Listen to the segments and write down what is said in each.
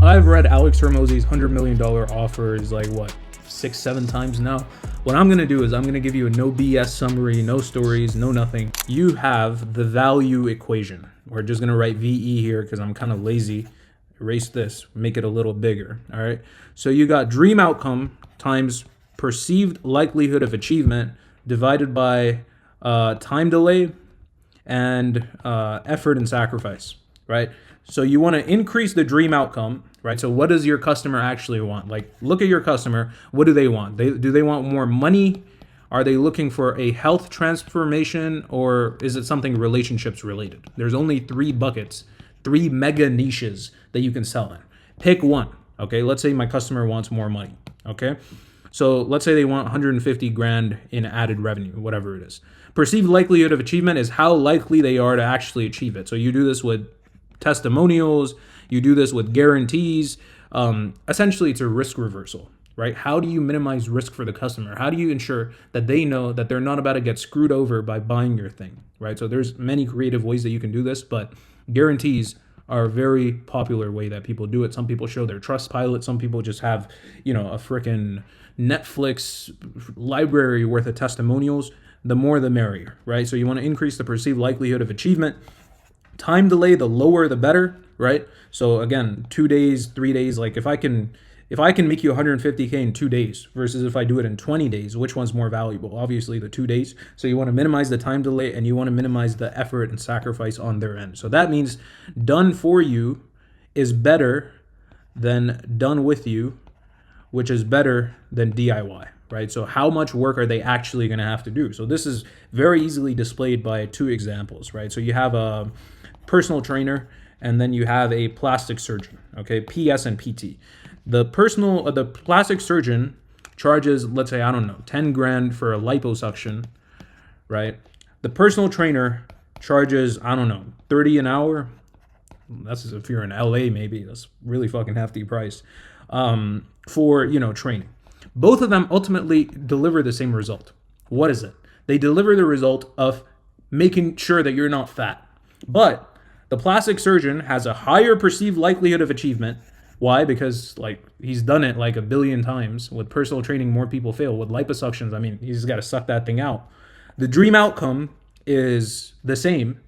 I've read Alex Hormozi's $100 million offers like what, 6-7 times now. What I'm gonna do is I'm gonna give you a no BS summary, no stories, no nothing. You have the value equation. We're just gonna write VE here because I'm kind of lazy. Erase this, make it a little bigger. All right. So you got dream outcome times perceived likelihood of achievement divided by time delay and effort and sacrifice, right? So you want to increase the dream outcome, right? So what does your customer actually want? Like, look at your customer. What do they want? Do they want more money? Are they looking for a health transformation, or is it something relationships related? There's only 3 buckets, 3 mega niches that you can sell in. Pick one, okay? Let's say my customer wants more money, okay? So let's say they want 150 grand in added revenue, whatever it is. Perceived likelihood of achievement is how likely they are to actually achieve it. So you do this with testimonials, you do this with guarantees. Essentially, it's a risk reversal, right? How do you minimize risk for the customer? How do you ensure that they know that they're not about to get screwed over by buying your thing, right? So there's many creative ways that you can do this, but guarantees are a very popular way that people do it. Some people show their trust pilot. Some people just have, a freaking Netflix library worth of testimonials. The more the merrier, right? So you want to increase the perceived likelihood of achievement. Time delay, the lower the better, right? So again, 2 days, 3 days. Like if I can make you 150K in 2 days versus if I do it in 20 days, which one's more valuable? Obviously the 2 days. So you want to minimize the time delay and you want to minimize the effort and sacrifice on their end. So that means done for you is better than done with you, which is better than DIY, right? So how much work are they actually going to have to do? So this is very easily displayed by 2 examples, right? So you have a personal trainer and then you have a plastic surgeon, okay? PS and PT. The plastic surgeon charges, let's say, 10 grand for a liposuction, right? The personal trainer charges, 30 an hour. That's if you're in LA, maybe. That's really fucking hefty price for, training. Both of them ultimately deliver the same result. What is it? They deliver the result of making sure that you're not fat. But the plastic surgeon has a higher perceived likelihood of achievement. Why? Because he's done it like a billion times. With personal training, more people fail. With liposuctions, he's got to suck that thing out. The dream outcome is the same.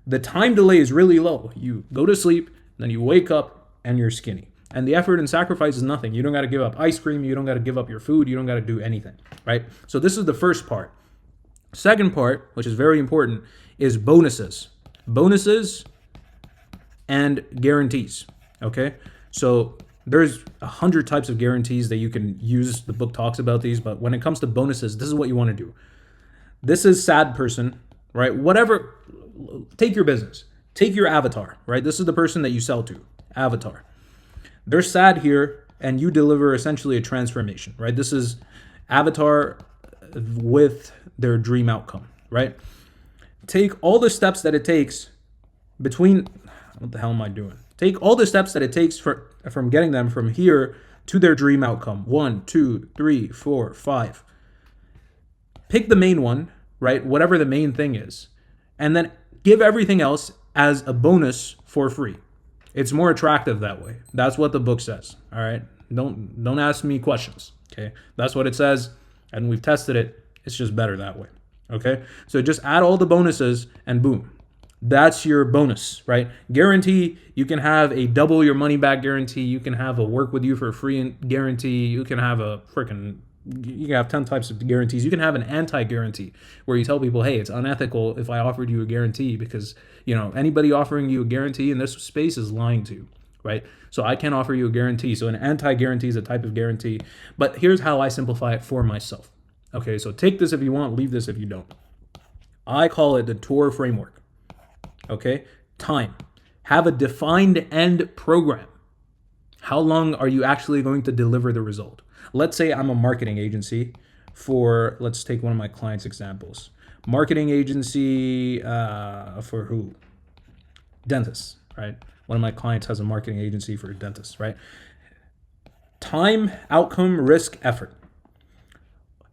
The time delay is really low. You go to sleep, then you wake up and you're skinny. And the effort and sacrifice is nothing. You don't got to give up ice cream. You don't got to give up your food. You don't got to do anything, right? So this is the first part. Second part, which is very important, is bonuses. Bonuses and guarantees, okay? So there's 100 types of guarantees that you can use. The book talks about these, but when it comes to bonuses, this is what you want to do. This is sad person, right? Whatever, take your business. Take your avatar, right? This is the person that you sell to, avatar. They're sad here, and you deliver essentially a transformation, right? This is avatar with their dream outcome, right? Take all the steps that it takes what the hell am I doing? Take all the steps that it takes from getting them from here to their dream outcome. 1, 2, 3, 4, 5. Pick the main one, right? Whatever the main thing is, and then give everything else as a bonus for free. It's more attractive that way. That's what the book says. All right. Don't ask me questions. Okay. That's what it says. And we've tested it. It's just better that way. Okay. So just add all the bonuses and boom. That's your bonus, right? Guarantee, you can have a double your money back guarantee. You can have a work with you for free guarantee. You can have you can have 10 types of guarantees. You can have an anti-guarantee where you tell people, hey, it's unethical if I offered you a guarantee because, anybody offering you a guarantee in this space is lying to you, right? So I can't offer you a guarantee. So an anti-guarantee is a type of guarantee. But here's how I simplify it for myself. Okay, so take this if you want, leave this if you don't. I call it the TOR framework. Okay, time. Have a defined end program. How long are you actually going to deliver the result? Let's say I'm a marketing agency let's take one of my clients' examples. Marketing agency for who? Dentists, right? One of my clients has a marketing agency for dentists, right? Time, outcome, risk, effort.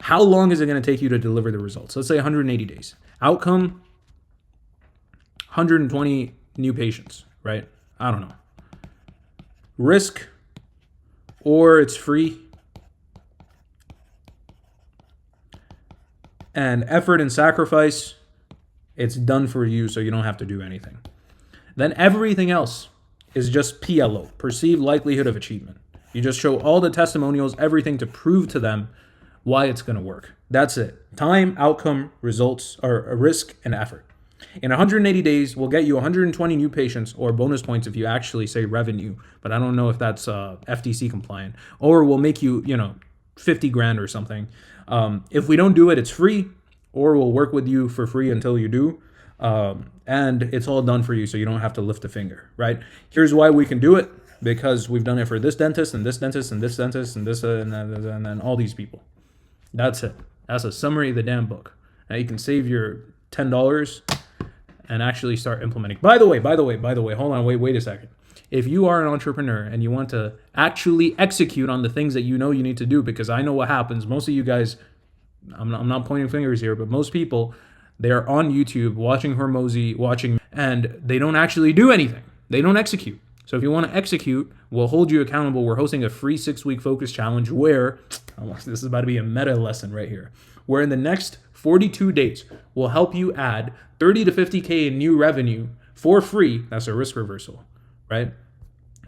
How long is it going to take you to deliver the results? Let's say 180 days. Outcome, 120 new patients, right? I don't know. Risk, or it's free. And effort and sacrifice, it's done for you, so you don't have to do anything. Then everything else is just PLO, perceived likelihood of achievement. You just show all the testimonials, everything to prove to them why it's going to work. That's it. Time, outcome, results, or risk, and effort. In 180 days, we'll get you 120 new patients, or bonus points if you actually say revenue, but I don't know if that's FTC compliant. Or we'll make you, 50 grand or something. If we don't do it, it's free, or we'll work with you for free until you do. And it's all done for you, so you don't have to lift a finger, right? Here's why we can do it, because we've done it for this dentist and this dentist and this dentist and this and then all these people. That's it. That's a summary of the damn book. Now you can save your $10 and actually start implementing. By the way, hold on, wait a second. If you are an entrepreneur and you want to actually execute on the things that you know you need to do, because I know what happens, most of you guys, I'm not pointing fingers here, but most people, they're on YouTube watching Hormozi, and they don't actually do anything. They don't execute. So if you want to execute, we'll hold you accountable. We're hosting a free 6-week focus challenge where, this is about to be a meta lesson right here, where in the next 42 days, we'll help you add 30 to 50K in new revenue for free. That's a risk reversal, right?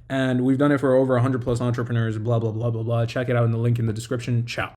And we've done it for over 100 plus entrepreneurs, blah, blah, blah, blah, blah. Check it out in the link in the description. Ciao.